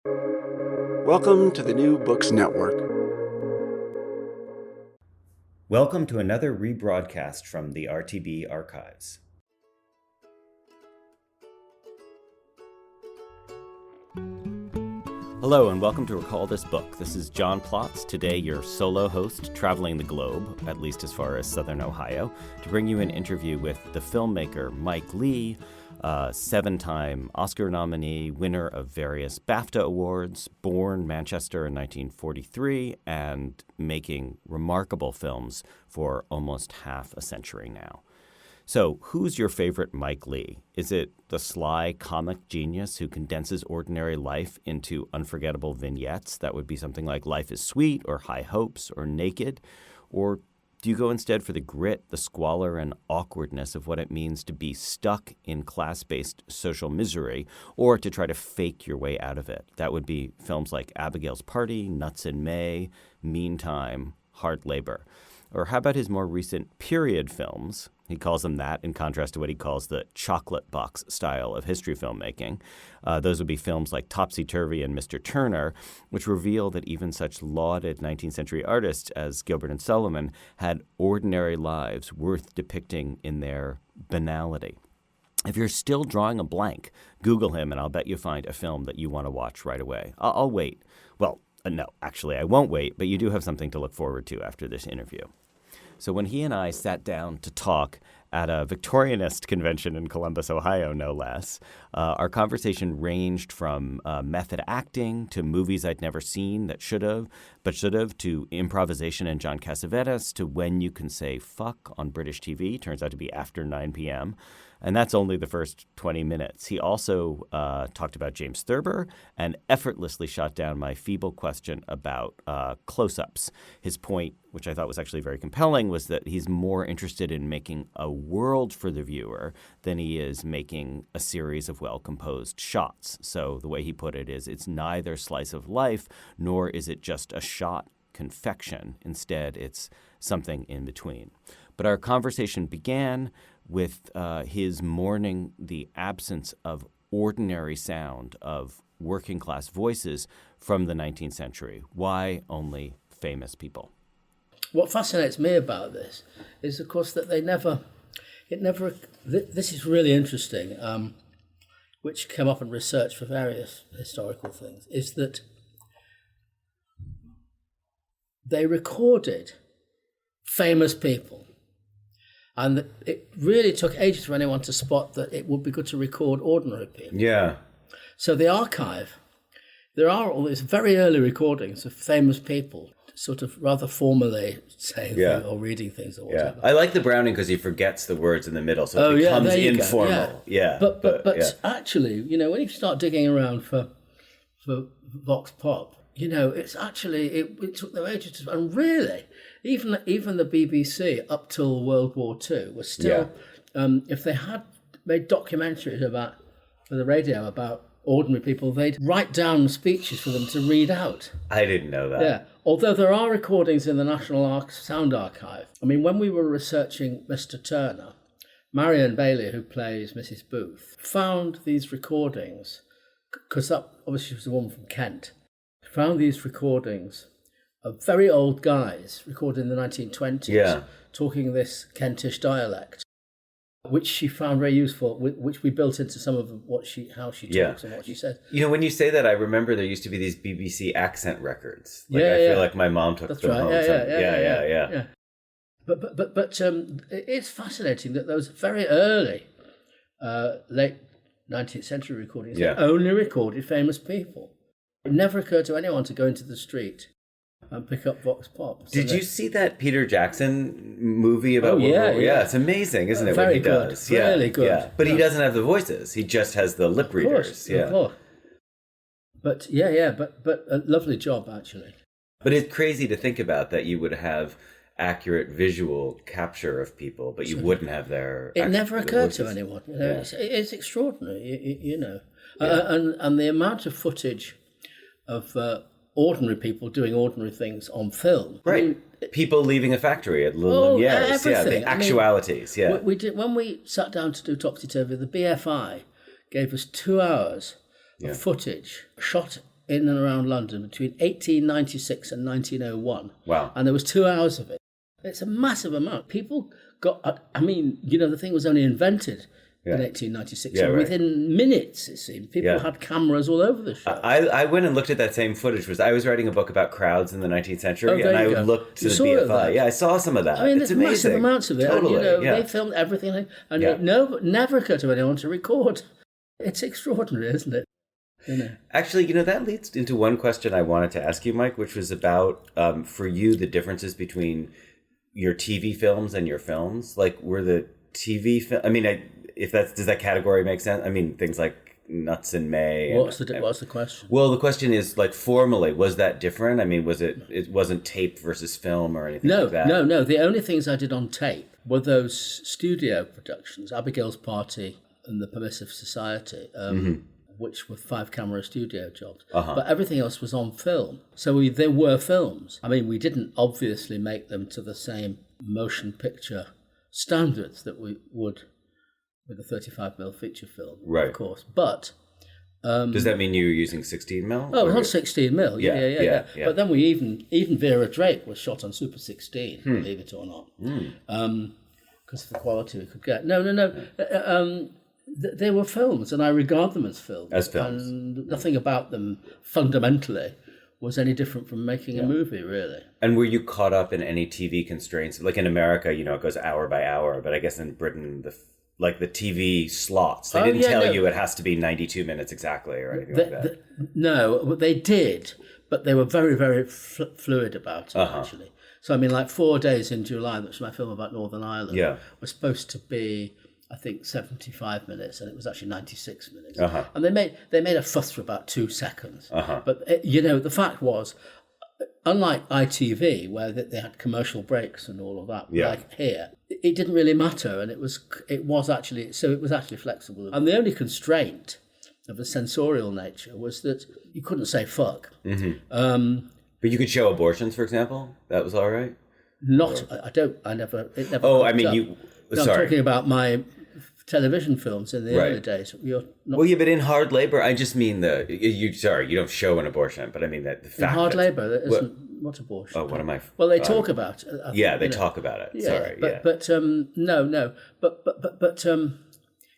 Welcome to the New Books Network. Welcome to another rebroadcast from the RTB archives. Hello and welcome to Recall This Book. This is John Plotz, today your solo host traveling the globe, at least as far as Southern Ohio, to bring you an interview with the filmmaker Mike Leigh, seven-time Oscar nominee, winner of various BAFTA awards, born Manchester in 1943, and making remarkable films for almost half a century now. So, who's your favorite Mike Leigh? Is it the sly comic genius who condenses ordinary life into unforgettable vignettes? That would be something like Life is Sweet or High Hopes or Naked. Or do you go instead for the grit, the squalor, and awkwardness of what it means to be stuck in class-based social misery or to try to fake your way out of it? That would be films like Abigail's Party, Nuts in May, Meantime, Hard Labor. Or how about his more recent period films? He calls them that in contrast to what he calls the chocolate box style of history filmmaking. Those would be films like Topsy-Turvy and Mr. Turner, which reveal that even such lauded 19th century artists as Gilbert and Sullivan had ordinary lives worth depicting in their banality. If you're still drawing a blank, Google him and I'll bet you find a film that you want to watch right away. I'll wait. Well, no, actually, I won't wait, but you do have something to look forward to after this interview. So when he and I sat down to talk at a Victorianist convention in Columbus, Ohio, no less, our conversation ranged from method acting to movies I'd never seen that should have, to improvisation and John Cassavetes, to when you can say fuck on British TV. Turns out to be after 9 p.m., and that's only the first 20 minutes. He also talked about James Thurber and effortlessly shot down my feeble question about closeups. His point, which I thought was actually very compelling, was that he's more interested in making a world for the viewer than he is making a series of well-composed shots. So the way he put it is it's neither slice of life nor is it just a shot confection. Instead, it's something in between. But our conversation began with his mourning the absence of ordinary sound of working-class voices from the 19th century. Why only famous people? What fascinates me about this is, of course, that this is really interesting, which came up in research for various historical things, is that they recorded famous people. And it really took ages for anyone to spot that it would be good to record ordinary people. Yeah. So the archive, there are all these very early recordings of famous people sort of rather formally saying things or reading things or whatever. Yeah. I like the Browning because he forgets the words in the middle, so it becomes informal. Yeah. But actually, when you start digging around for Vox Pop, it's actually, it took them ages to, and really, even the BBC up till World War II was still, if they had made documentaries for the radio about ordinary people, they'd write down speeches for them to read out. I didn't know that. Yeah, although there are recordings in the National Sound Archive. I mean, when we were researching Mr. Turner, Marion Bailey, who plays Mrs. Booth, found these recordings, because that obviously was a woman from Kent, found these recordings of very old guys recorded in the 1920s, talking this Kentish dialect, which she found very useful, which we built into some of how she talks and what she says. When you say that, I remember there used to be these BBC accent records. I feel like my mom took them home. Yeah. But it's fascinating that those very early, late 19th century recordings only recorded famous people. It never occurred to anyone to go into the street and pick up Vox Pop. Did you see that Peter Jackson movie about World War? Yeah, it's amazing, isn't it? Very what he good. Does. Really good. Yeah. But he doesn't have the voices. He just has the lip readers. Of course. But but a lovely job actually. But it's crazy to think about that you would have accurate visual capture of people, but you wouldn't have their. It never occurred to anyone. It's extraordinary. And the amount of footage of ordinary people doing ordinary things on film. Right. I mean, people leaving a factory at Lumière's. Everything. The actualities. We did when we sat down to do Topsy Turvy. The BFI gave us 2 hours of footage shot in and around London between 1896 and 1901. Wow. And there was 2 hours of it. It's a massive amount. People got, I mean, the thing was only invented in 1896. Yeah, so right. within minutes, it seemed, people had cameras all over the show. I went and looked at that same footage. I was writing a book about crowds in the 19th century, and I looked to the BFI. Yeah, I saw some of that. I mean, it's there's amazing. massive amounts of it. Totally, And, they filmed everything, and it never occurred to anyone to record. It's extraordinary, isn't it? Actually, that leads into one question I wanted to ask you, Mike, which was about, for you, the differences between your TV films and your films. Like, were the TV film? I mean, does that category make sense? I mean, things like Nuts in May. What's the question? Well, the question is, like, formally, was that different? I mean, it wasn't tape versus film or anything like that? No. The only things I did on tape were those studio productions, Abigail's Party and The Permissive Society, which were 5-camera studio jobs. But everything else was on film. So there were films. I mean, we didn't obviously make them to the same motion picture standards that we would with a 35mm feature film, of course. But does that mean you were using 16mm? Oh, not 16mm. Yeah. But then we even Vera Drake was shot on Super 16, believe it or not, because of the quality we could get. No. They were films, and I regard them as films. And nothing about them fundamentally was any different from making a movie, really. And were you caught up in any TV constraints? Like in America, it goes hour by hour, but I guess in Britain, the TV slots, they didn't tell you it has to be 92 minutes exactly or anything like that. No, they did, but they were very, very fluid about it, actually. So, I mean, like 4 Days in July, which is my film about Northern Ireland, was supposed to be, I think, 75 minutes, and it was actually 96 minutes. And they made a fuss for about 2 seconds. But, the fact was, unlike ITV, where they had commercial breaks and all of that, like here, it didn't really matter, and it was actually flexible. And the only constraint of a sensorial nature was that you couldn't say fuck. But you could show abortions, for example? That was all right? I never. Oh, I mean, you... No, sorry. I'm talking about my television films in the early days. But in hard labor, I just mean you don't show an abortion, but I mean that the fact in hard labor, there isn't what abortion. Oh, what am I? Well, they talk about it. They talk about it. Sorry, but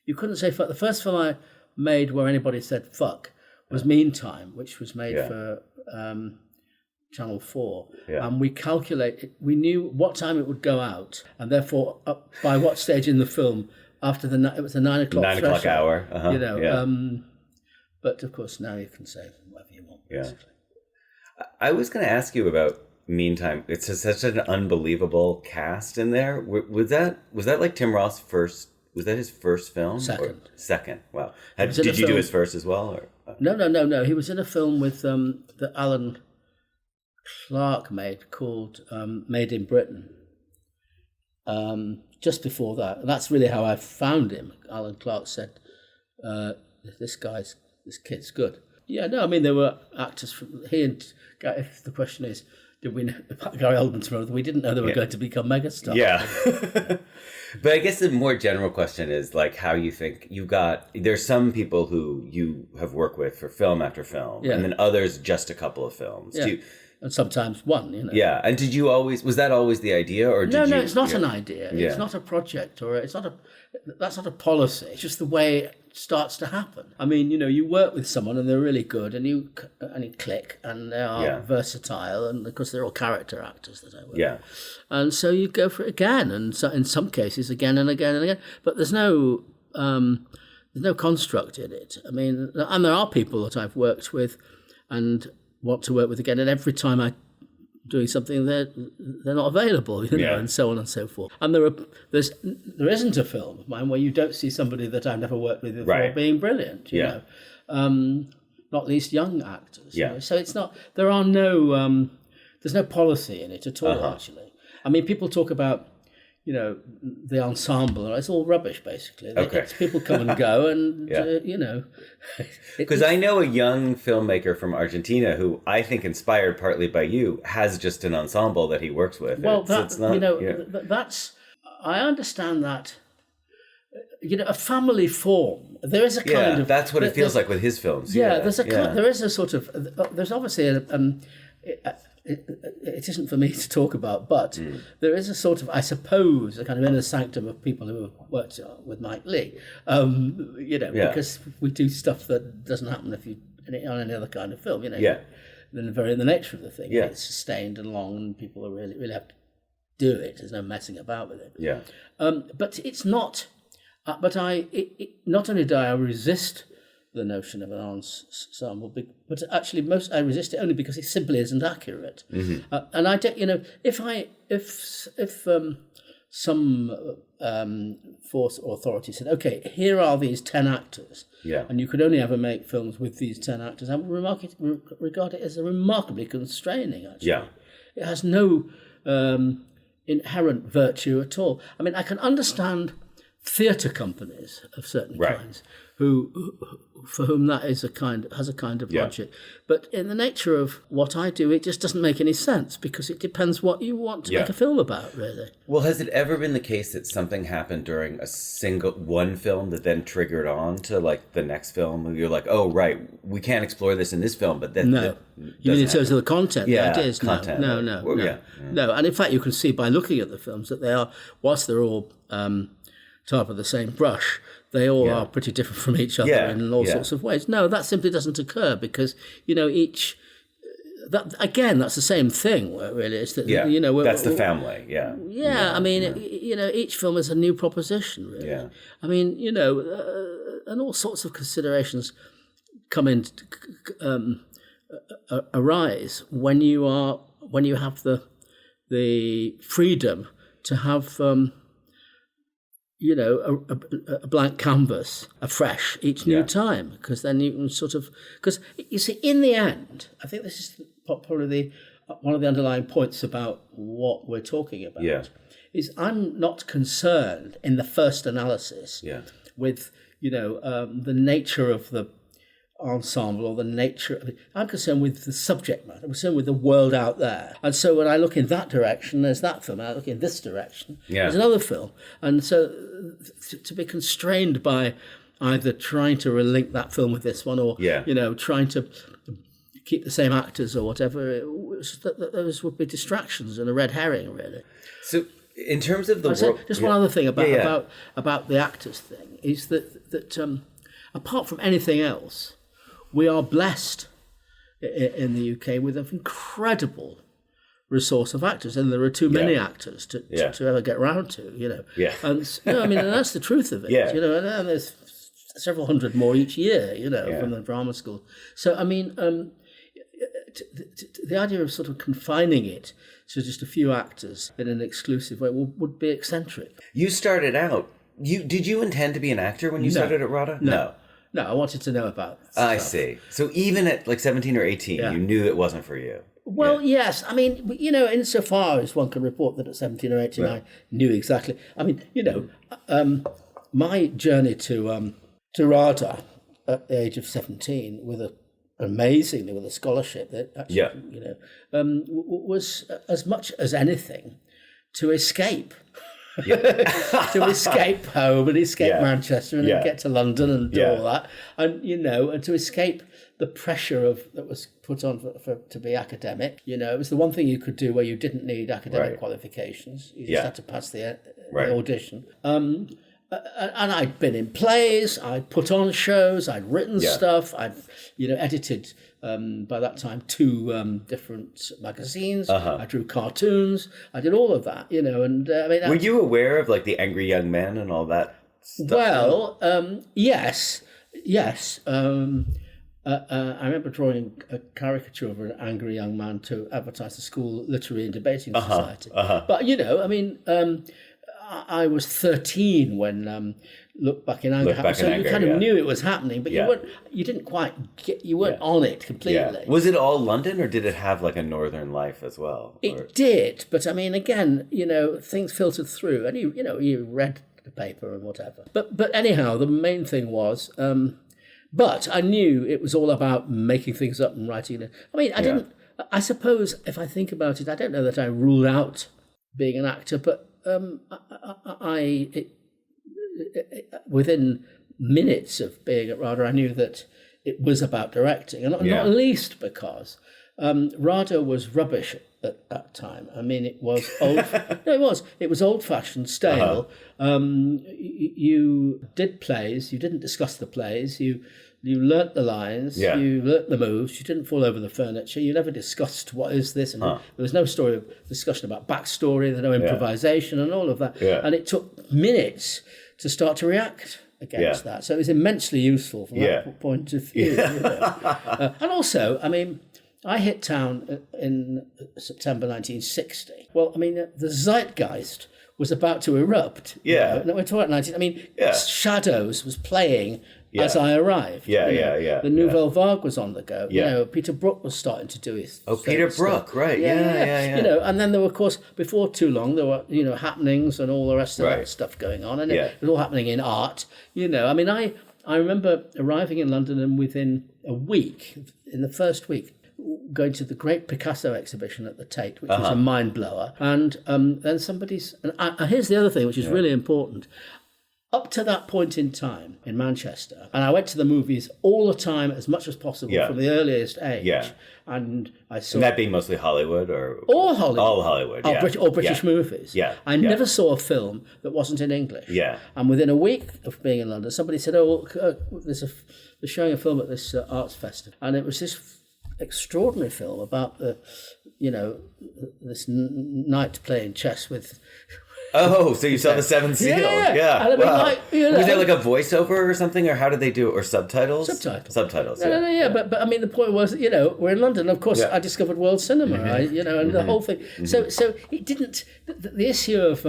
you couldn't say fuck. The first film I made where anybody said fuck was Meantime, which was made for Channel 4, and we knew what time it would go out, and therefore by what stage in the film after it was a 9 o'clock 9 o'clock hour, but of course now you can say whatever you want, basically. I was going to ask you about Meantime. It's such an unbelievable cast in there. Was that like Tim Roth's first? Was that his first film? Second. Wow. Did you do his first as well? Or? No. He was in a film with that Alan Clark made called Made in Britain. Just before that, and that's really how I found him. Alan Clark said, "This kid's good." Yeah, no, I mean there were actors from he and if the question is, did we know Gary Oldman's brother? We didn't know they were going to become megastars. Yeah. But I guess the more general question is like how you think there's some people who you have worked with for film after film, and then others just a couple of films. Yeah. And sometimes one, Yeah, and was that always the idea, or did No, it's not an idea. Yeah. It's not a project, or that's not a policy. It's just the way it starts to happen. I mean, you work with someone and they're really good, and you click, and they are versatile, and of course they're all character actors that I work with. And so you go for it again, and so in some cases again and again and again. But there's no construct in it. I mean, and there are people that I've worked with, and want to work with again, and every time I'm doing something, they're not available, and so on and so forth. And there isn't a film of mine where you don't see somebody that I've never worked with before being brilliant, you know, not least young actors. So it's not. There's no policy in it at all. Actually, I mean, people talk about the ensemble, and it's all rubbish, basically. It's people come and go, and, Because I know a young filmmaker from Argentina who I think, inspired partly by you, has just an ensemble that he works with. Well, I understand that a family form. There is a kind of... that's what it feels like with his films. Yeah, there is a sort of... There's obviously it isn't for me to talk about, but there is a sort of, I suppose, a kind of inner sanctum of people who have worked with Mike Leigh, because we do stuff that doesn't happen on any other kind of film, in the nature of the thing. Yeah. It's sustained and long, and people are really have to do it. There's no messing about with it. Yeah. But it's not. But not only do I resist the notion of an ensemble, but actually I resist it only because it simply isn't accurate. Mm-hmm. And I don't, if some force or authority said, okay, here are these 10 actors, and you could only ever make films with these 10 actors, I would regard it as a remarkably constraining. Actually, it has no inherent virtue at all. I mean, I can understand theatre companies of certain kinds for whom that is has a kind of logic. But in the nature of what I do, it just doesn't make any sense because it depends what you want to make a film about, really. Well, has it ever been the case that something happened during one film that then triggered on to like the next film? And you're like, oh, right, we can't explore this in this film, but then... No. You mean in terms of the content? Yeah, the ideas? content. No. No, and in fact, you can see by looking at the films that they are, whilst they're all tarred with the same brush, they all are pretty different from each other in all sorts of ways. No, that simply doesn't occur because, each... That's the same thing, really. It's that, that's the family, I mean, each film is a new proposition, really. Yeah. I mean, and all sorts of considerations come in, arise when you have the freedom to have... a blank canvas afresh each new time, because then you can because you see, in the end, I think this is probably one of the underlying points about what we're talking about, is I'm not concerned in the first analysis with, the nature of the ensemble or the nature of it. I'm concerned with the subject matter. I'm concerned with the world out there. And so when I look in that direction, there's that film. I look in this direction, there's another film. And so to be constrained by either trying to relink that film with this one or, trying to keep the same actors or whatever, those would be distractions and a red herring, really. So in terms of the world... Just one other thing about the actors thing is that apart from anything else, we are blessed in the UK with an incredible resource of actors, and there are too many actors to ever get round to, And and that's the truth of it, and there's several hundred more each year, from the drama school. So, I mean, the idea of sort of confining it to just a few actors in an exclusive way would be eccentric. You started out. Did you intend to be an actor when you started at RADA? No, I wanted to know about stuff. I see. So even at like 17 or 18, you knew it wasn't for you. Well, yes. I mean, insofar as one can report that at 17 or 18, I knew exactly. I mean, my journey to RADA at the age of 17 with a scholarship that actually, was as much as anything to escape. To escape home and escape Manchester and then get to London and do all that, and and to escape the pressure that was put on to be academic. It was the one thing you could do where you didn't need academic qualifications. You just had to pass the audition. And I'd been in plays, I'd put on shows, I'd written stuff, I'd edited by that time 2 different magazines. I drew cartoons, I did all of that, and were you aware of like the Angry Young Men and all that stuff? Well, yes. I remember drawing a caricature of an angry young man to advertise the school literary and debating society. But I was 13 when Look Back in Anger happened, so you kind of knew it was happening, but you didn't quite you weren't on it completely. Yeah. Was it all London, or did it have like a northern life as well? It did, but I mean, again, things filtered through, and you read the paper and whatever. But anyhow, the main thing was, but I knew it was all about making things up and writing it. I mean, I didn't. I suppose if I think about it, I don't know that I ruled out being an actor, but within minutes of being at RADA, I knew that it was about directing, and not least because RADA was rubbish at that time. I mean, it was old. No, it was old-fashioned, stale. You did plays. You didn't discuss the plays. You learnt the lines. Yeah. You learnt the moves. You didn't fall over the furniture. You never discussed what is this, and there was no discussion about backstory. There was no improvisation and all of that. Yeah. And it took minutes to start to react against that. So it was immensely useful from that point of view. And also, I mean, I hit town in September 1960. Well, I mean, the zeitgeist was about to erupt. Yeah. You know? We're talking 19. I mean, Shadows was playing as I arrived. The Nouvelle Vague was on the go. Yeah. You know, Peter Brook was starting to do his. Peter Brook, stuff. right? Yeah. You know, and then there were, of course, before too long, there were happenings and all the rest of that stuff going on, and it was all happening in art. You know, I mean, I remember arriving in London and within a week, in the first week, going to the great Picasso exhibition at the Tate, which was a mind blower, and then somebody's. And here's the other thing, which is really important. Up to that point in time in Manchester, and I went to the movies all the time as much as possible from the earliest age. Yeah. And I saw. And that being mostly Hollywood or all Hollywood, all Hollywood, or British movies. Yeah, I never saw a film that wasn't in English. Yeah, and within a week of being in London, somebody said, "Oh, they're showing a film at this arts festival," and it was this extraordinary film about this knight playing chess with. Oh, so you saw the Seven Seals? Yeah. And I mean, Was there like a voiceover or something, or how did they do it, or subtitles? Subtitles. No. But I mean, the point was, we're in London. Of course, I discovered world cinema, and the whole thing. So it didn't. The issue of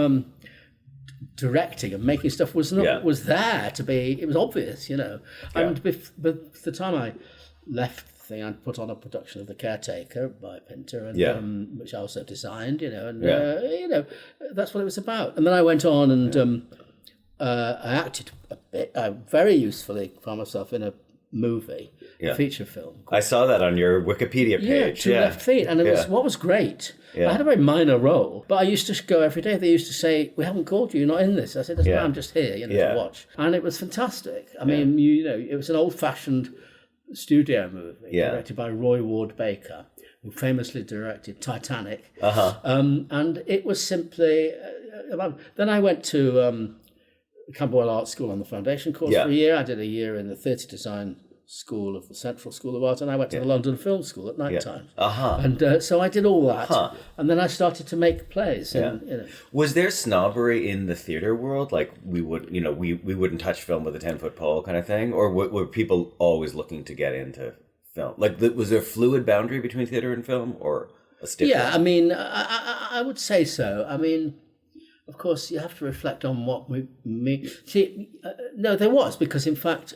directing and making stuff was was there to be. It was obvious, And the time I left. I put on a production of The Caretaker by Pinter, and which I also designed, that's what it was about. And then I went on and I acted a bit. I very usefully found myself in a movie, a feature film. I saw that on your Wikipedia page. Two Left Feet, and it was what was great. I had a very minor role, but I used to go every day. They used to say, "We haven't called you. You're not in this." I said, "Doesn't matter. I'm just here, to watch." And it was fantastic. I mean, it was an old-fashioned studio movie directed by Roy Ward Baker, who famously directed Titanic. And it was simply then I went to Camberwell Art School on the foundation course for a year. I did a year in the theatre design school of the Central School of Art, and I went to the London Film School at night time. And so I did all that, and then I started to make plays. Was there snobbery in the theatre world? Like we would, we wouldn't touch film with a 10-foot pole kind of thing, or were people always looking to get into film? Like, was there a fluid boundary between theatre and film, or a stiff? Yeah, I mean, I would say so. I mean. Of course, you have to reflect on what we mean. See, no, there was, because in fact,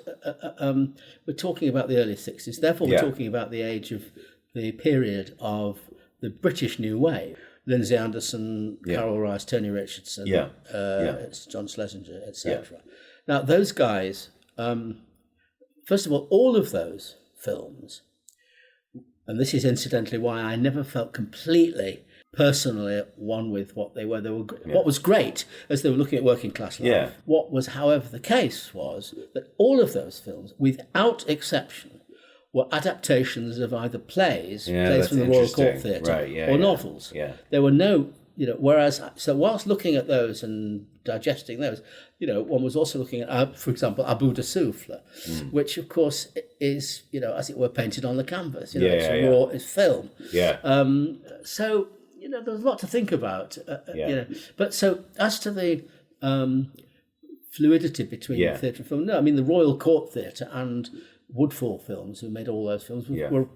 we're talking about the early 60s. Therefore, we're talking about the age of the period of the British New Wave. Lindsay Anderson, Carol Rice, Tony Richardson, John Schlesinger, etc. Now, those guys, first of all of those films, and this is incidentally why I never felt completely personally at one with what they were. What was great as they were looking at working class life. What was, however, the case was that all of those films, without exception, were adaptations of either plays from the Royal Court Theatre, or novels. There were no, whereas, so whilst looking at those and digesting those, one was also looking at, for example, Abu de Souffle, which of course is, as it were, painted on the canvas. It's raw, it's film. So, there's a lot to think about, But so as to the fluidity between theatre and film, no, I mean, the Royal Court Theatre and Woodfall Films, who made all those films, were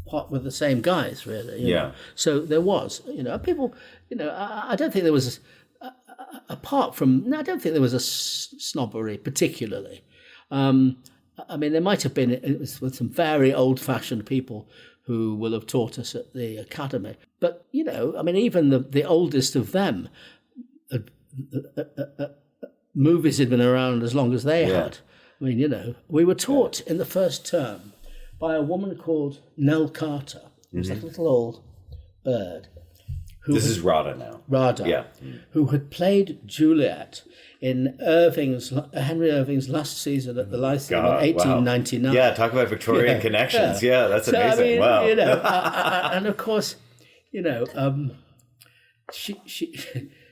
part with the same guys, really. So there was, people, I don't think there was, I don't think there was a snobbery particularly. I mean, there might have been, it was with some very old-fashioned people who will have taught us at the academy. But, I mean, even the oldest of them, movies had been around as long as they had. I mean, we were taught in the first term by a woman called Nell Carter, who was like a little old bird, This is Rada now. Rada, Yeah. who had played Juliet in Henry Irving's last season at the Lyceum in 1899. Wow. Yeah, talk about Victorian connections. Yeah, that's amazing. I mean, wow. And of course, she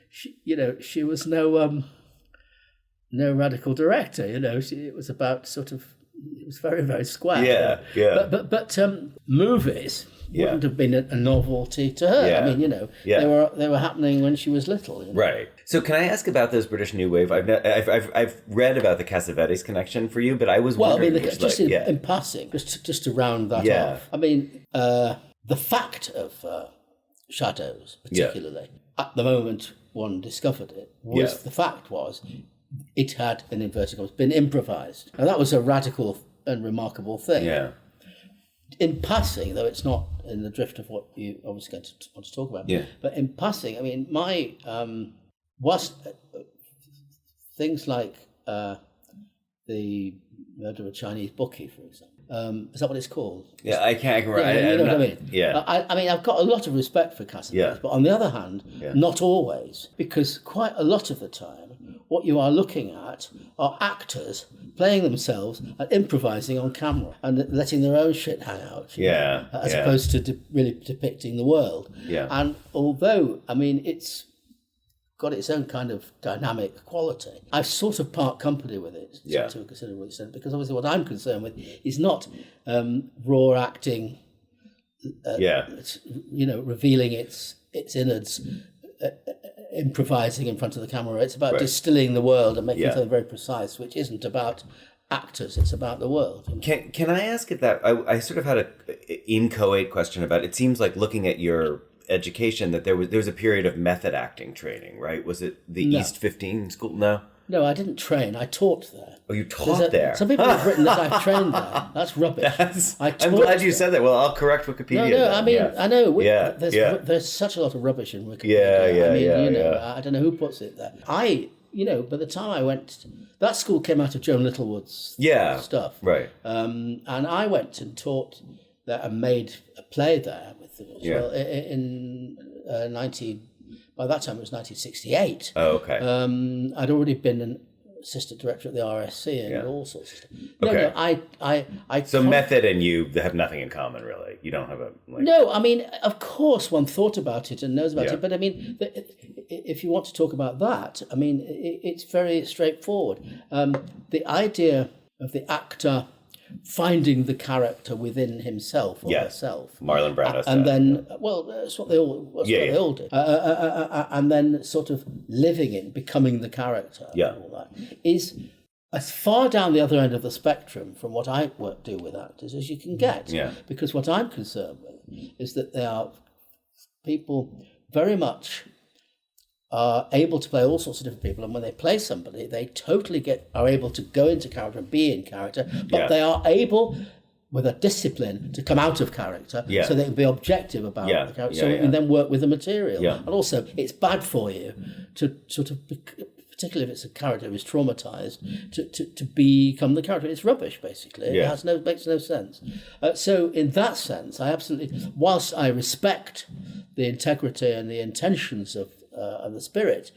she was no radical director. It was about it was very, very square. Yeah, yeah. But movies wouldn't have been a novelty to her. Yeah. I mean, they were happening when she was little. Right. So can I ask about this British New Wave? I've read about the Cassavetes connection for you, but I was wondering. In passing, just to round that off. I mean, the fact of shadows, particularly at the moment one discovered it, the fact was it had, in inverted commas, been improvised. And that was a radical and remarkable thing. Yeah. In passing, though it's not in the drift of what you obviously going to want to talk about, but in passing, I mean, my was things like the murder of a Chinese bookie, for example. Is that what it's called? Yeah, I can't remember. You know what I mean? Yeah. I mean, I've got a lot of respect for Cassavetes, but on the other hand, not always, because quite a lot of the time, what you are looking at are actors playing themselves and improvising on camera and letting their own shit hang out. As opposed to really depicting the world. Yeah. And although, I mean, it's got its own kind of dynamic quality, I sort of part company with it to a considerable extent, because obviously what I'm concerned with is not raw acting, revealing its innards, improvising in front of the camera. It's about distilling the world and making something very precise, which isn't about actors, it's about the world. Can I ask if that, I sort of had an inchoate question about, it seems like looking at your education that there was a period of method acting training, right? Was it the East 15 school? No, I didn't train. I taught there. Oh, you taught there? Some people have written that I've trained there. That's rubbish. I'm glad you said that. Well, I'll correct Wikipedia. I mean, I know. There's such a lot of rubbish in Wikipedia. I don't know who puts it there. By the time I went, that school came out of Joan Littlewood's stuff. Right. And I went and taught there and made a play there with them as well in 19... By that time, it was 1968. Oh, okay. I'd already been an assistant director at the RSC and all sorts of stuff. So method and you have nothing in common, really. You don't have a... No, I mean, of course, one thought about it and knows about it. But I mean, if you want to talk about that, I mean, it's very straightforward. The idea of the actor finding the character within himself or herself. Marlon Barthes. And then, that's what they all did. And then sort of living in, becoming the character and all that, is as far down the other end of the spectrum from what I do with actors as you can get. Yeah. Because what I'm concerned with is that they are people very much are able to play all sorts of different people, and when they play somebody, they totally are able to go into character and be in character, but they are able, with a discipline, to come out of character, so they can be objective about the character, so we can then work with the material. Yeah. And also, it's bad for you to sort of, particularly if it's a character who's traumatized, to become the character. It's rubbish, basically. Yeah. It makes no sense. So in that sense, I absolutely, whilst I respect the integrity and the intentions of and the spirit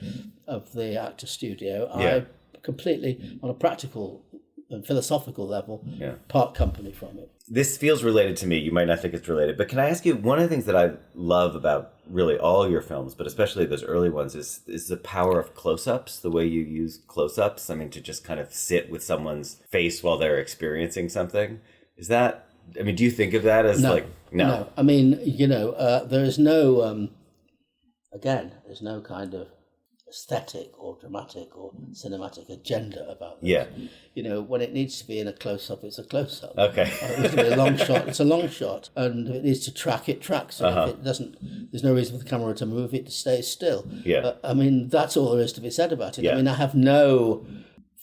of the actor studio, I completely, on a practical and philosophical level, part company from it. This feels related to me. You might not think it's related, but can I ask you, one of the things that I love about really all your films, but especially those early ones, is the power of close-ups, the way you use close-ups. I mean, to just kind of sit with someone's face while they're experiencing something. Is that, I mean, do you think of that as No. I mean, there is no... Again, there's no kind of aesthetic or dramatic or cinematic agenda about this. Yeah. When it needs to be in a close-up, it's a close-up. Okay. If it needs to be a long shot, it's a long shot. And if it needs to track, it tracks. And if it doesn't, there's no reason for the camera to move, it stays still. Yeah. I mean, that's all there is to be said about it. Yeah. I mean, I have no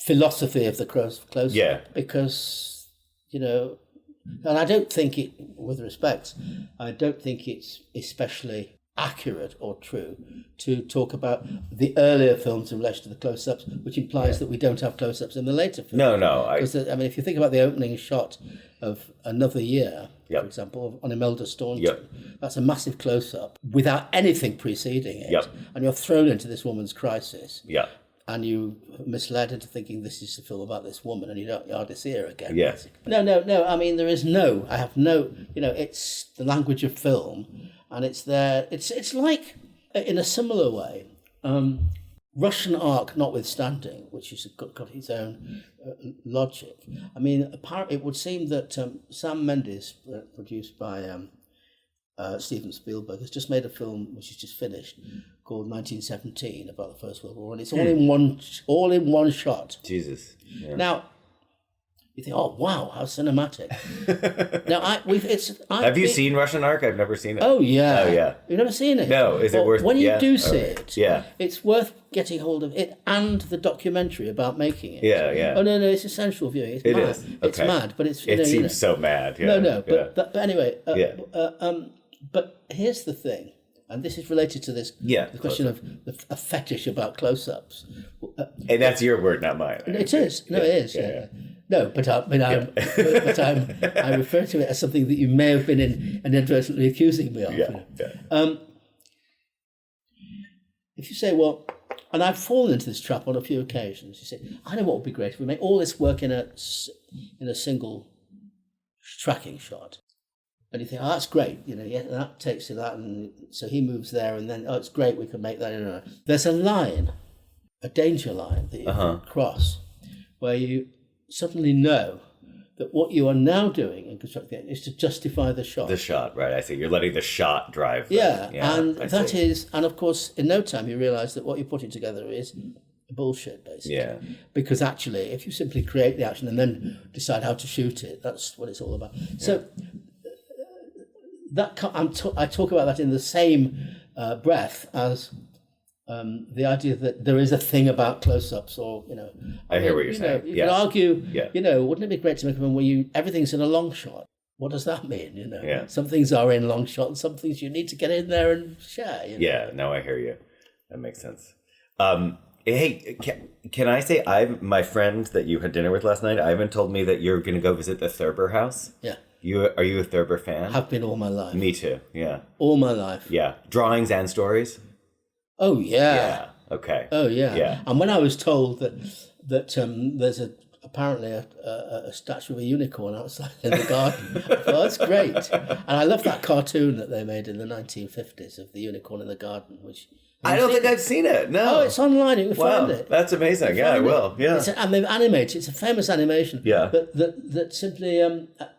philosophy of the close-up because, and I don't think it, with respect, I don't think it's especially accurate or true to talk about the earlier films in relation to the close-ups, which implies that we don't have close-ups in the later films. No. Because, I mean, if you think about the opening shot of Another Year, for example, on Imelda Staunton, That's a massive close-up without anything preceding it. Yep. And you're thrown into this woman's crisis. Yeah. And you misled into thinking this is a film about this woman, and you hardly see her again. Yeah. Basically. No. I mean, I have no, it's the language of film, and it's there. It's like, in a similar way, Russian arc notwithstanding, which has got its own logic. I mean, apparently it would seem that Sam Mendes, produced by Steven Spielberg, has just made a film which is just finished called 1917 about the First World War, and it's all in one shot. Jesus. Yeah. Now, you think, oh wow, how cinematic. Now, have you seen Russian Ark? I've never seen it. Oh yeah. Oh yeah. You've never seen it? No. Is it worth? When you do see right. it, yeah, it's worth getting hold of it and the documentary about making it. Yeah. Oh no, it's essential viewing. It's mad. Is. Okay. It's mad, but it's it seems so mad. Yeah. No, yeah. but anyway. But here's the thing, and this is related to this. Yeah. The question of a fetish about close-ups. And that's your word, not mine. It is. No, it is. Yeah. No, but I'm referring to it as something that you may have been inadvertently accusing me of. Yeah. If you say, well, and I've fallen into this trap on a few occasions. You say, I know what would be great if we make all this work in a single tracking shot. And you think, oh, that's great. That takes to that, and so he moves there, and then, oh, it's great, we can make that. There's a line, a danger line that you can cross, where you suddenly know that what you are now doing in constructing it is to justify the shot. The shot, right? I see. You're letting the shot drive. And of course, in no time you realise that what you're putting together is bullshit, basically. Yeah. Because actually, if you simply create the action and then decide how to shoot it, that's what it's all about. Yeah. So I talk about that in the same breath as the idea that there is a thing about close-ups, or I hear what you're saying. You could argue, wouldn't it be great to make a film where everything's in a long shot? What does that mean? Some things are in long shot, and some things you need to get in there and share. Yeah, no, I hear you. That makes sense. Hey, can I say my friend that you had dinner with last night, Ivan, told me that you're going to go visit the Thurber house. Yeah. Are you a Thurber fan? Have been all my life. Me too. Yeah. All my life. Yeah. Drawings and stories. Oh yeah. Yeah. Okay. Oh yeah. Yeah. And when I was told that there's apparently a statue of a unicorn outside in the garden, I thought, that's great. And I love that cartoon that they made in the 1950s of the unicorn in the garden, which. I don't think I've seen it. No. Oh, it's online. You can find it. That's amazing. Yeah, I will. Yeah. And they've animated. It's a famous animation. Yeah. That simply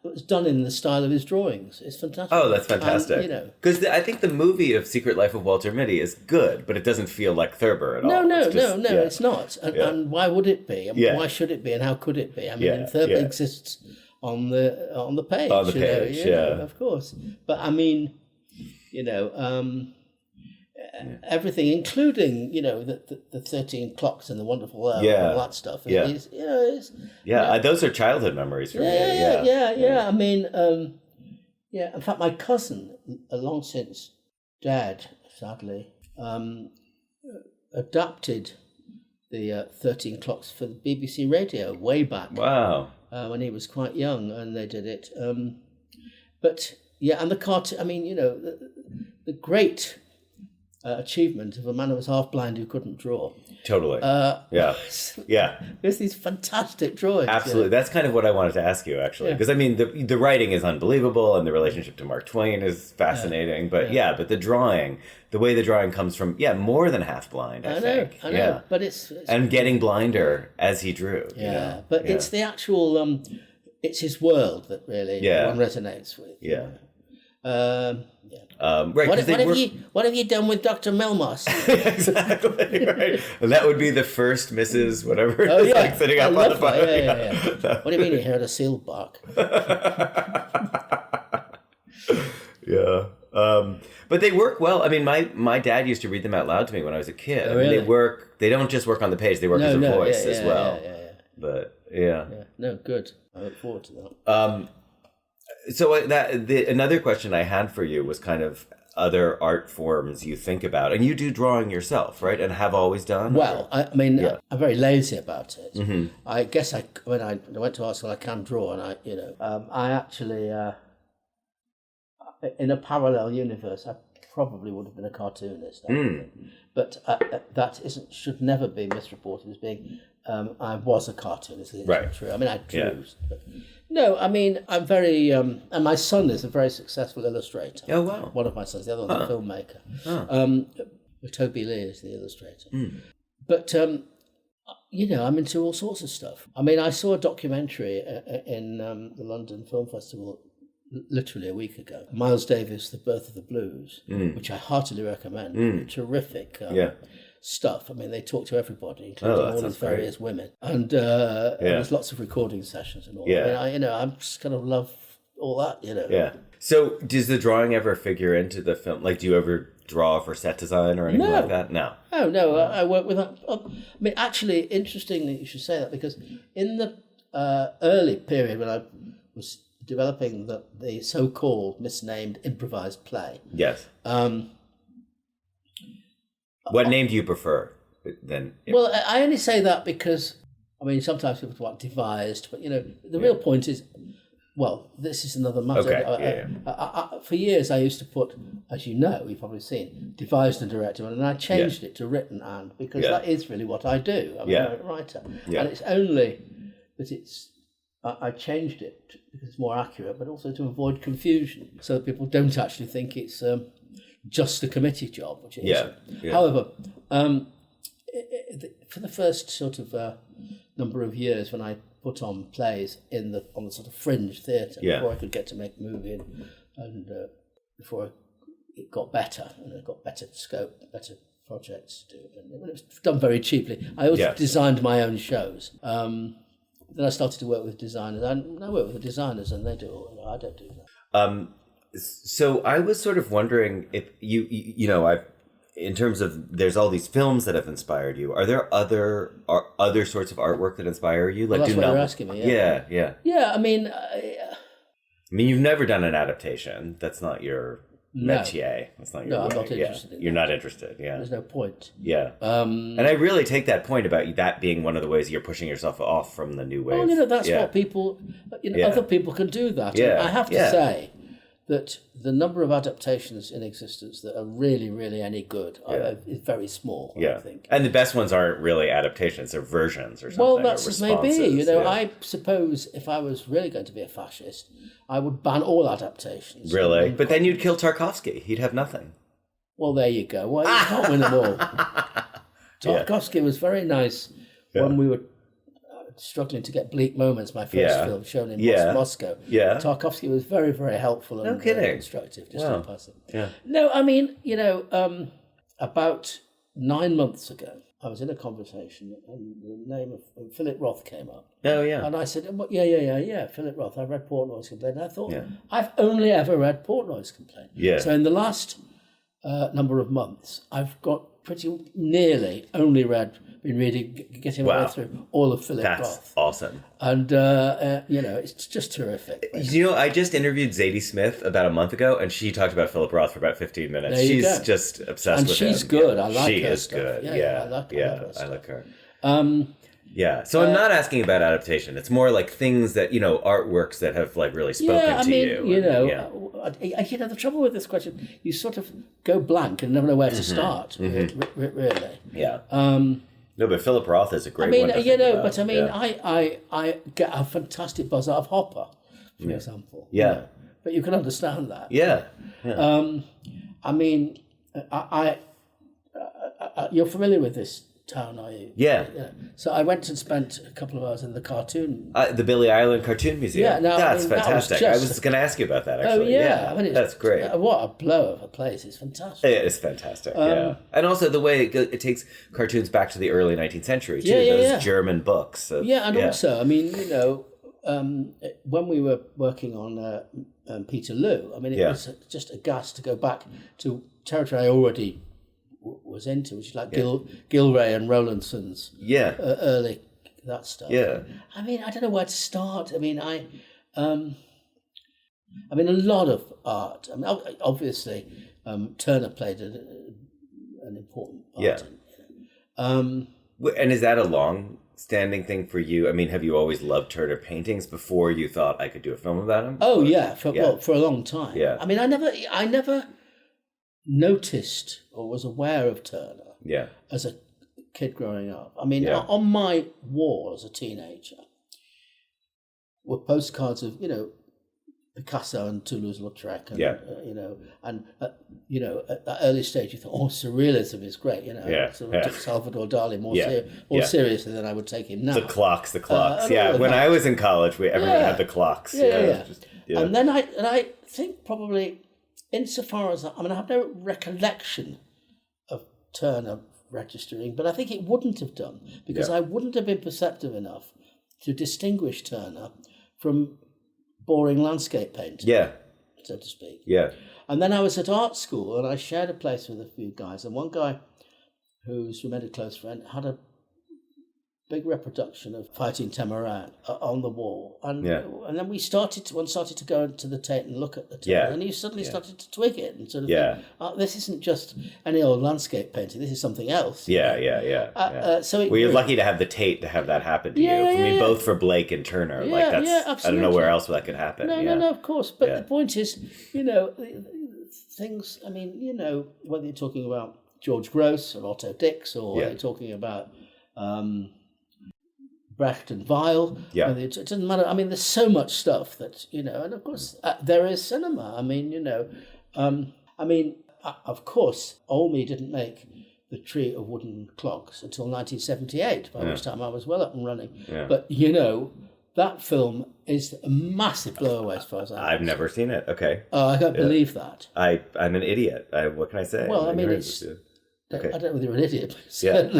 was done in the style of his drawings. It's fantastic. Oh, that's fantastic. Because I think the movie of Secret Life of Walter Mitty is good, but it doesn't feel like Thurber at all. No, it's not. And why would it be? And why should it be? And how could it be? I mean, Thurber exists on the page. On the page, of course. But I mean, everything, including the 13 clocks and the wonderful and all that stuff. Those are childhood memories for me. Yeah. I mean, in fact, my cousin, long since dead, sadly, adapted the 13 clocks for the BBC Radio way back. Wow. When he was quite young, and they did it. But and the cartoon. I mean, the great achievement of a man who was half blind who couldn't draw. Totally. There's these fantastic drawings. Absolutely. That's kind of what I wanted to ask you, actually. Because, I mean, the writing is unbelievable, and the relationship to Mark Twain is fascinating. But, but the drawing, the way the drawing comes from, more than half blind, I think. I know. But it's and getting blinder as he drew. But it's the actual, it's his world that really one resonates with. Right. What have you done with Dr. Melmoss? Exactly, right. And that would be the first Mrs. whatever. Oh, like sitting up on the fire. What do you mean you heard a seal bark? But they work well. I mean, my dad used to read them out loud to me when I was a kid. Oh, really? I mean, they don't just work on the page, they work as a voice as well. But No, good. I look forward to that. So another question I had for you was kind of other art forms you think about, and you do drawing yourself, right? And have always done. Well, I mean, I'm very lazy about it. Mm-hmm. I guess when I went to art school, I can draw, and I actually in a parallel universe, I probably would have been a cartoonist. I think. But that should never be misreported as being I was a cartoonist. It's not true. I mean, I drew. But no, I mean, I'm very... and my son is a very successful illustrator. Oh, wow. One of my sons, the other one, a filmmaker. Toby Lee is the illustrator. But, I'm into all sorts of stuff. I mean, I saw a documentary in the London Film Festival literally a week ago. Miles Davis, The Birth of the Blues, which I heartily recommend. Terrific stuff. I mean, they talk to everybody, including all these various women. And there's lots of recording sessions and all. Yeah. I mean, I just kind of love all that, Yeah. So does the drawing ever figure into the film? Like, do you ever draw for set design or anything like that? No. Oh, no. I work with... I mean, actually, interesting that you should say that, because in the early period when I was developing the so-called misnamed improvised play... Yes. What name do you prefer then? Well, I only say that because, I mean, sometimes people want devised, but, the real point is, well, this is another matter. Okay, for years, I used to put, as you know, you've probably seen, devised and directed, and I changed it to written and, because that is really what I do. I'm a writer. Yeah. And it's only that I changed it because it's more accurate, but also to avoid confusion, so that people don't actually think it's just a committee job, which it isn't. Yeah. However, for the first sort of number of years when I put on plays on the sort of fringe theatre, before I could get to make a movie and before it got better, and it got better scope, better projects to do. And it was done very cheaply. I also designed my own shows. Then I started to work with designers. I work with the designers, and they do all. I don't do that. So I was sort of wondering if in terms of, there's all these films that have inspired you. Are there other sorts of artwork that inspire you? Like, that's what you're asking me. Yeah. Yeah, I mean, you've never done an adaptation. That's not your métier. That's not your. No, I'm not interested in that. You're not interested. Yeah. There's no point. Yeah. And I really take that point about that being one of the ways you're pushing yourself off from the new wave. Well, that's what people. Other people can do that. Yeah. And I have to say that the number of adaptations in existence that are really, really any good is very small, I think. And the best ones aren't really adaptations, they're versions or something. Well, that's as may be. I suppose if I was really going to be a fascist, I would ban all adaptations. Really? But then you'd kill Tarkovsky. He'd have nothing. Well, there you go. Well, you can't win them all. Tarkovsky was very nice when we were struggling to get Bleak Moments, my first film, shown in Moscow. Yeah. Tarkovsky was very, very helpful and constructive, just in passing. Yeah. No, I mean, about 9 months ago, I was in a conversation and the name of Philip Roth came up. Oh, yeah. And I said, Philip Roth. I read Portnoy's Complaint. And I thought, I've only ever read Portnoy's Complaint. Yeah. So in the last number of months, I've got pretty nearly only been getting my way through all of Philip Roth. That's awesome. And, it's just terrific. I just interviewed Zadie Smith about a month ago, and she talked about Philip Roth for about 15 minutes. She's just obsessed with him. And she's good. I like her. She is stuff. good. I like her. So I'm not asking about adaptation. It's more like things that, artworks that have like really spoken to you. The trouble with this question, you sort of go blank and never know where to start, really. Yeah. No, but Philip Roth is a great one to think about. I get a fantastic buzz out of Hopper, for example. Yeah. But you can understand that. Yeah. You're familiar with this town, are you? Yeah. So I went and spent a couple of hours in the cartoon. The Billy Island Cartoon Museum. Yeah, that's fantastic. I was going to ask you about that, actually. That's great. What a blow of a place. It's fantastic. It is fantastic, And also the way it takes cartoons back to the early 19th century, too. Those German books. Also, when we were working on Peterloo, it was just a gas to go back to territory I already was into, which is like Gilray and Rowlandson's early that stuff. Yeah. I don't know where to start. A lot of art. Obviously, Turner played an important part. Yeah. And is that a long long-standing thing for you? I mean, have you always loved Turner paintings before you thought I could do a film about him? Oh, yeah, for a long time. Yeah. I mean, I never noticed or was aware of Turner as a kid growing up. I mean, on my wall as a teenager were postcards of, Picasso and Toulouse-Lautrec, and at that early stage you thought, surrealism is great, took Salvador Dali more seriously than I would take him now. The clocks. When I was in college, everyone had the clocks. And then I think probably, insofar as I have no recollection of Turner registering, but I think it wouldn't have done, because I wouldn't have been perceptive enough to distinguish Turner from boring landscape painting, so to speak. Yeah. And then I was at art school and I shared a place with a few guys, and one guy who's remained a close friend had a big reproduction of Fighting Tamarin on the wall. And then one started to go into the Tate and look at the Tate, and he suddenly started to twig it and sort of think, this isn't just any old landscape painting, this is something else. So you're lucky to have the Tate to have that happen to you. Both for Blake and Turner. Absolutely. I don't know where else that could happen. No, of course. But the point is, things, whether you're talking about George Grosz or Otto Dix, or whether you're talking about Brecht and Weil. It doesn't matter. I mean, there's so much stuff that, and of course, there is cinema. Of course, Olmi didn't make The Tree of Wooden Clocks until 1978, by which time I was well up and running. But, that film is a massive blow-away as far as I've never seen it. Okay. I can't believe that. I'm an idiot. What can I say? Well, it's... Okay. I don't know whether you're an idiot, but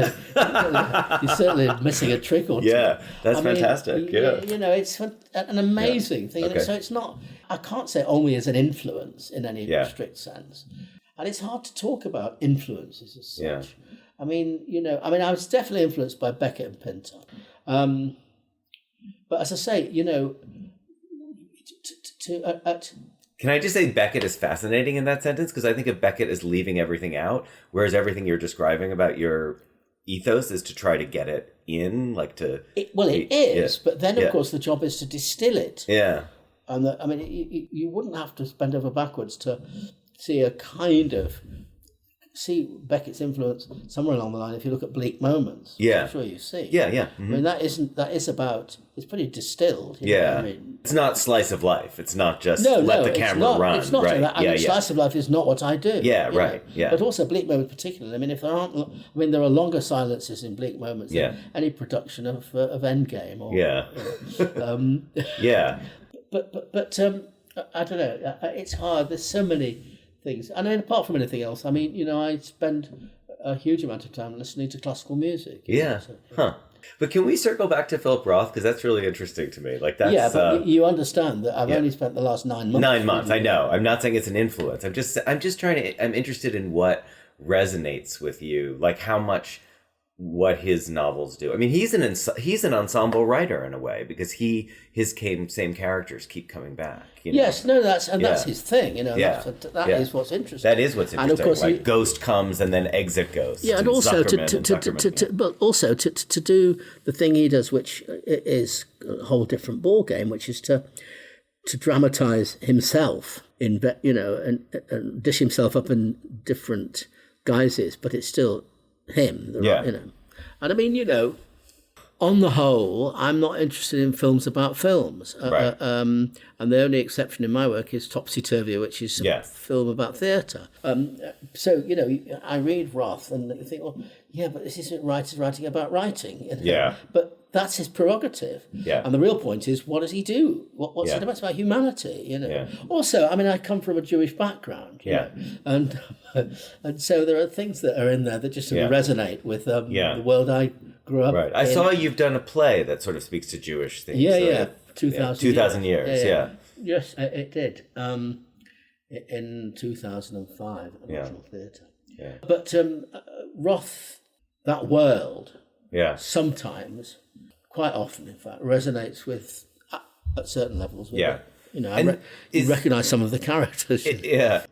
you're certainly missing a trick or two. Yeah, that's fantastic. It's an amazing thing. Okay. So it's not, I can't say Olmi is an influence in any strict sense. And it's hard to talk about influences as such. I was definitely influenced by Beckett and Pinter. But as I say, can I just say Beckett is fascinating in that sentence? Because I think of Beckett as leaving everything out, whereas everything you're describing about your ethos is to try to get it in, It is, but then, of course, the job is to distill it. Yeah. And, you wouldn't have to bend over backwards to see Beckett's influence somewhere along the line. If you look at Bleak Moments, I'm sure you see. Mm-hmm. That is about, it's pretty distilled. It's not slice of life. It's not just let the camera run. It's not that. Slice of life is not what I do. But also Bleak Moments particularly. If there aren't, there are longer silences in Bleak Moments than any production of Endgame. But I don't know. It's hard. There's so many things. And apart from anything else, I spend a huge amount of time listening to classical music. But can we circle back to Philip Roth? Because that's really interesting to me. But you understand that I've only spent the last 9 months. 9 months, I know. I'm not saying it's an influence. I'm just trying to, I'm interested in what resonates with you. How much what his novels do. He's an ensemble writer in a way, because his same characters keep coming back. That's his thing. That is what's interesting. That is what's interesting. And of course, Ghost comes and then Exit goes. Yeah, and also to do the thing he does, which is a whole different ball game, which is to dramatize himself and dish himself up in different guises, but it's still him, and on the whole, I'm not interested in films about films. And the only exception in my work is Topsy Turvy, which is a film about theatre. I read Roth and you think, but this isn't writers writing about writing. But that's his prerogative. And the real point is, what does he do? What's it about? It's about humanity, Also, I come from a Jewish background, and so there are things that are in there that just sort of resonate with the world I grew up in. I saw you've done a play that sort of speaks to Jewish things. 2,000 years. Yes, it did. In 2005 at the National Theatre. But Roth, that world, sometimes, quite often in fact, resonates with, at certain levels, with You recognise some of the characters.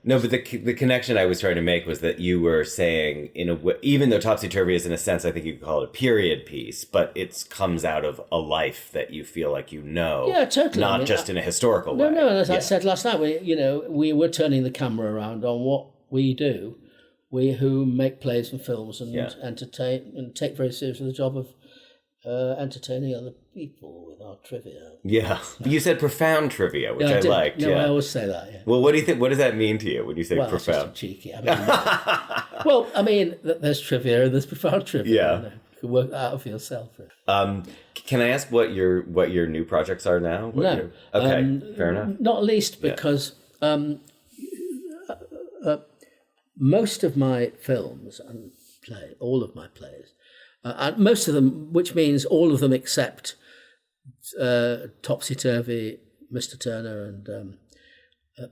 No, but the connection I was trying to make was that you were saying, in a way, even though Topsy Turvy is in a sense, I think you could call it a period piece, but it comes out of a life that you feel like you know. Yeah, totally. Not just in a historical way. No. As I said last night, we were turning the camera around on what we do. We who make plays and films and entertain and take very seriously the job of entertaining other people with our trivia. Yeah. You said profound trivia, which I liked. No, I always say that, yeah. Well, what do you think? What does that mean to you when you say profound? It's just cheeky. There's trivia and there's profound trivia. Yeah. You can work that out for yourself. Can I ask what your new projects are now? Fair enough. Not least because most of my films and all of my plays, and most of them, which means all of them except Topsy Turvy, Mr. Turner, and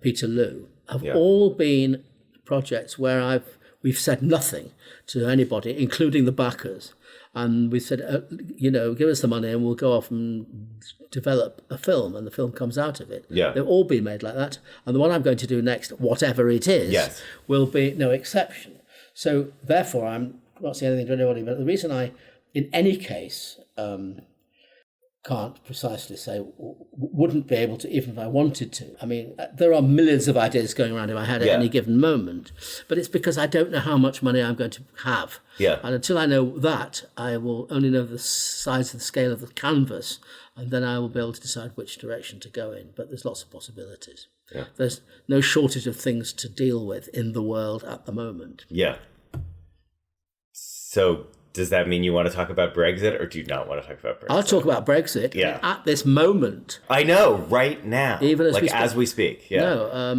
Peter Lou, have all been projects where we've said nothing to anybody, including the backers, and we said, give us the money and we'll go off and develop a film, and the film comes out of it. Yeah. They've all been made like that, and the one I'm going to do next, whatever it is, will be no exception. So therefore, I'm not saying anything to anybody, but the reason I, in any case, can't precisely say, wouldn't be able to, even if I wanted to. I mean, there are millions of ideas going around in my head at any given moment, but it's because I don't know how much money I'm going to have. Yeah. And until I know that, I will only know the size of the scale of the canvas, and then I will be able to decide which direction to go in. But there's lots of possibilities. Yeah. There's no shortage of things to deal with in the world at the moment. Yeah. So does that mean you want to talk about Brexit, or do you not want to talk about Brexit? I'll talk about Brexit at this moment. I know, right now. Even as we speak. Yeah. No,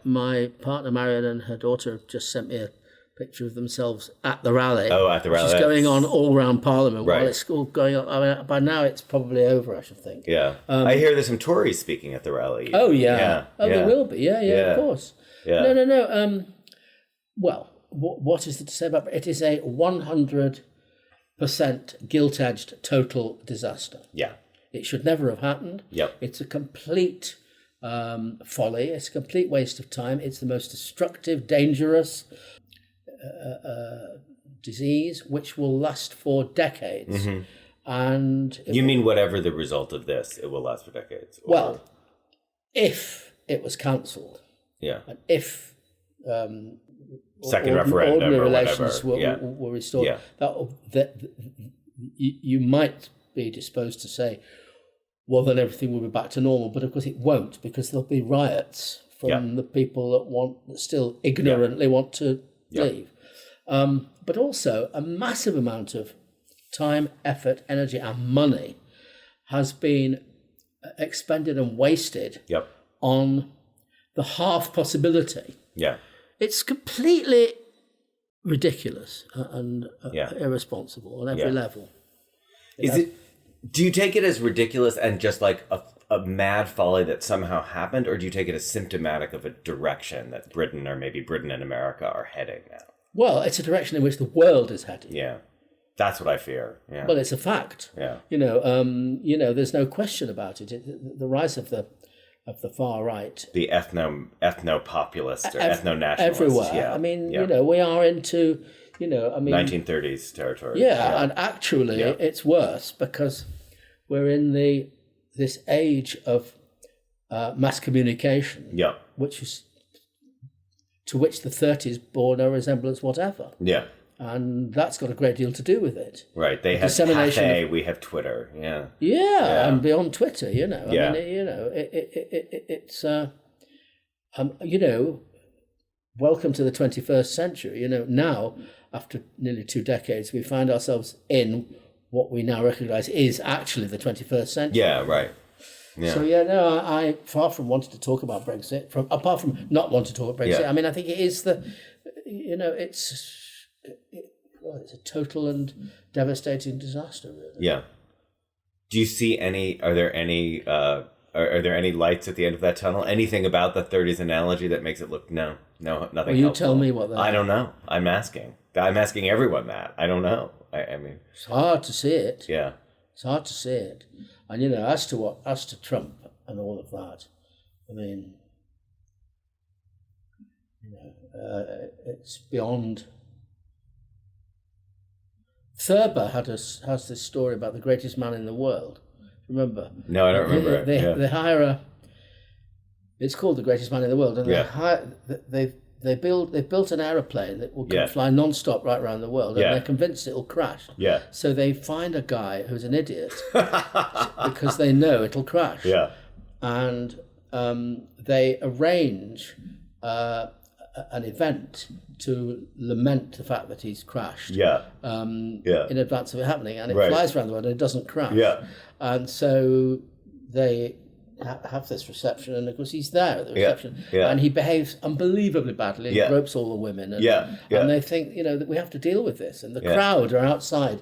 my partner Marion and her daughter have just sent me a picture of themselves at the rally. Oh, at the rally. Which is going on all around Parliament. Right. While it's all going on. I mean, by now it's probably over, I should think. Yeah. I hear there's some Tories speaking at the rally. Oh, yeah. There will be. Yeah, of course. Yeah. No. Well, what is there to say about it? It is a 100% guilt-edged total disaster. Yeah. It should never have happened. Yep. It's a complete folly. It's a complete waste of time. It's the most destructive, dangerous disease which will last for decades. Mm-hmm. And you mean whatever the result of this, it will last for decades? Or... Well, if it was cancelled, and if second referendum ordinary or relations whatever. were restored, that you might be disposed to say, well, then everything will be back to normal. But of course it won't, because there'll be riots from the people that still ignorantly want to leave. But also a massive amount of time, effort, energy and money has been expended and wasted on the half possibility. Yeah. It's completely ridiculous and irresponsible on every level. Do you take it as ridiculous and just like a mad folly that somehow happened, or do you take it as symptomatic of a direction that Britain, or maybe Britain and America, are heading now? Well, it's a direction in which the world is heading. Yeah. That's what I fear. Yeah. Well, it's a fact. Yeah. There's no question about it. The rise of the far right, the ethno-populist or ethno-nationalist, everywhere. Yeah. I mean, we are into, 1930s territory. Yeah, and actually, it's worse because we're in this age of mass communication. Yeah. To which the 30s bore no resemblance whatever. Yeah. And that's got a great deal to do with it. Right. They have Cafe, we have Twitter. Yeah. Yeah, and beyond Twitter, I mean, it's welcome to the 21st century. Now, after nearly 2 decades, we find ourselves in what we now recognise is actually the 21st century. Yeah, right. Yeah. So I far from wanting to talk about Brexit, apart from not wanting to talk about Brexit. I mean, I think it is it's a total and devastating disaster, really. Yeah. Do you see are there any lights at the end of that tunnel? Anything about the 30s analogy that makes it look nothing? Well, you helpful. Tell me what that. I don't know. I'm asking everyone that. I don't know. I mean, it's hard to see it. Yeah. It's hard to see it. And as to Trump and all of that, I mean, it's beyond. Thurber has this story about the greatest man in the world. Remember? No, I don't remember it. They hire it's called The Greatest Man in the World, and they've built an aeroplane that will fly non-stop right around the world, and they're convinced it'll crash. Yeah. So they find a guy who's an idiot because they know it'll crash. Yeah. And they arrange an event to lament the fact that he's crashed. In advance of it happening, and it flies around the world and it doesn't crash. Yeah. And so they have this reception, and of course he's there at the reception, and he behaves unbelievably badly, and gropes all the women, and they think, that we have to deal with this, and the crowd are outside,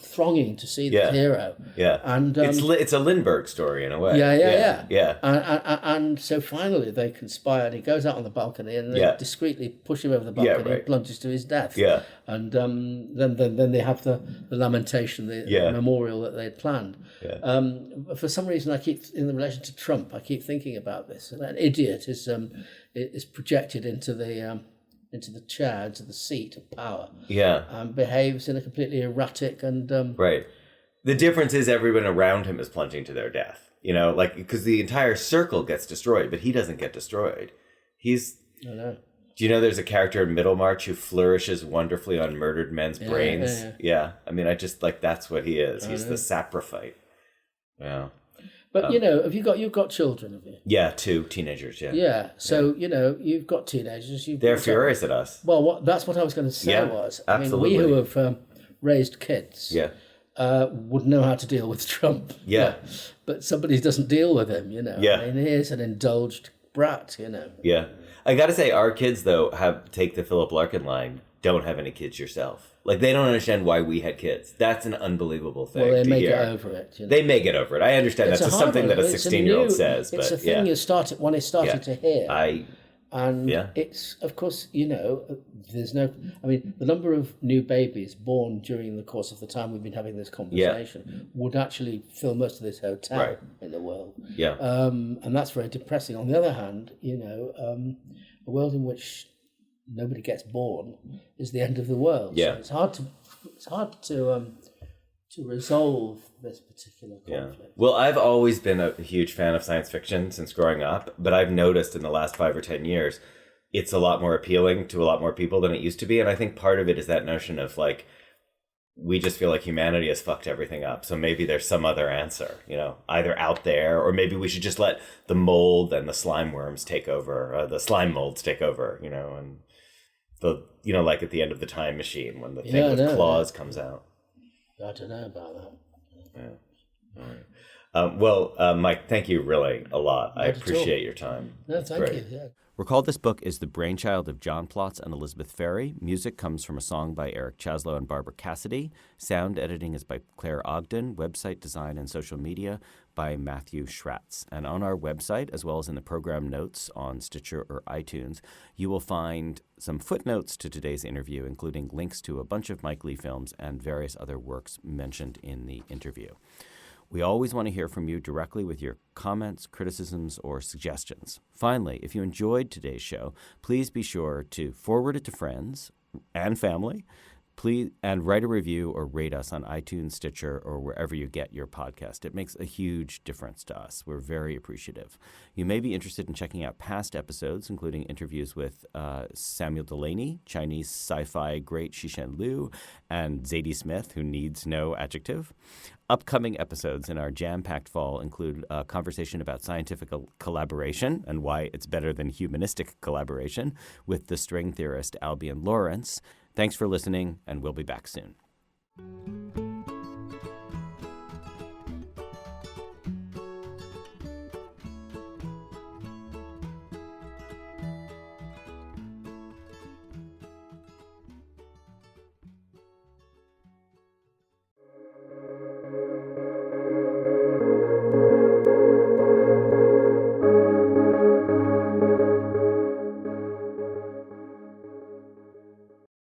thronging to see the hero. And it's a Lindbergh story in a way. And so finally they conspire, and he goes out on the balcony, and they discreetly push him over the balcony, and plunges to his death. And then they have the lamentation, the memorial that they'd planned. For some reason, I keep, in relation to Trump, I keep thinking about this. An idiot is projected into the chair, into the seat of power. And behaves in a completely erratic and right. The difference is everyone around him is plunging to their death. Because the entire circle gets destroyed, but he doesn't get destroyed. I know. Do you know there's a character in Middlemarch who flourishes wonderfully on murdered men's brains? Yeah. I mean, I just that's what he is. He's the saprophyte. Yeah. But you've got children, have you? Yeah, 2 teenagers. Yeah. Yeah. So you've got teenagers. They're furious at us. Well, that's what I was going to say. Absolutely. I mean, we who have raised kids, would know how to deal with Trump. Yeah. But somebody doesn't deal with him. Yeah. I mean, he is an indulged brat. Yeah. I got to say, our kids though take the Philip Larkin line. Don't have any kids yourself. They don't understand why we had kids. That's an unbelievable thing. Well, they may get over it. They may get over it. I understand that's something that a 16-year-old says. It's a thing you started to hear. And it's, of course, there's no... I mean, the number of new babies born during the course of the time we've been having this conversation would actually fill most of this hotel in the world. Yeah. And that's very depressing. On the other hand, a world in which nobody gets born is the end of the world. Yeah. So it's hard to resolve this particular conflict. Yeah. Well, I've always been a huge fan of science fiction since growing up, but I've noticed in the last 5 or 10 years, it's a lot more appealing to a lot more people than it used to be. And I think part of it is that notion of we just feel like humanity has fucked everything up. So maybe there's some other answer, either out there, or maybe we should just let the mold and the slime worms take over, the slime molds take over, and the, like at the end of the Time Machine when the thing with claws comes out. I don't know about that. Yeah. All right. Mike, thank you really a lot. I appreciate your time. No, thank you. Yeah. Recall this book is the brainchild of John Plotz and Elizabeth Ferry. Music comes from a song by Eric Chaslow and Barbara Cassidy. Sound editing is by Claire Ogden. Website design and social media by Matthew Schratz. And on our website, as well as in the program notes on Stitcher or iTunes, you will find some footnotes to today's interview, including links to a bunch of Mike Leigh films and various other works mentioned in the interview. We always want to hear from you directly with your comments, criticisms, or suggestions. Finally, if you enjoyed today's show, please be sure to forward it to friends and family. Please, and write a review or rate us on iTunes, Stitcher, or wherever you get your podcast. It makes a huge difference to us. We're very appreciative. You may be interested in checking out past episodes, including interviews with Samuel Delaney, Chinese sci-fi great Cixin Liu, and Zadie Smith, who needs no adjective. Upcoming episodes in our jam-packed fall include a conversation about scientific collaboration and why it's better than humanistic collaboration with the string theorist Albion Lawrence. Thanks for listening, and we'll be back soon.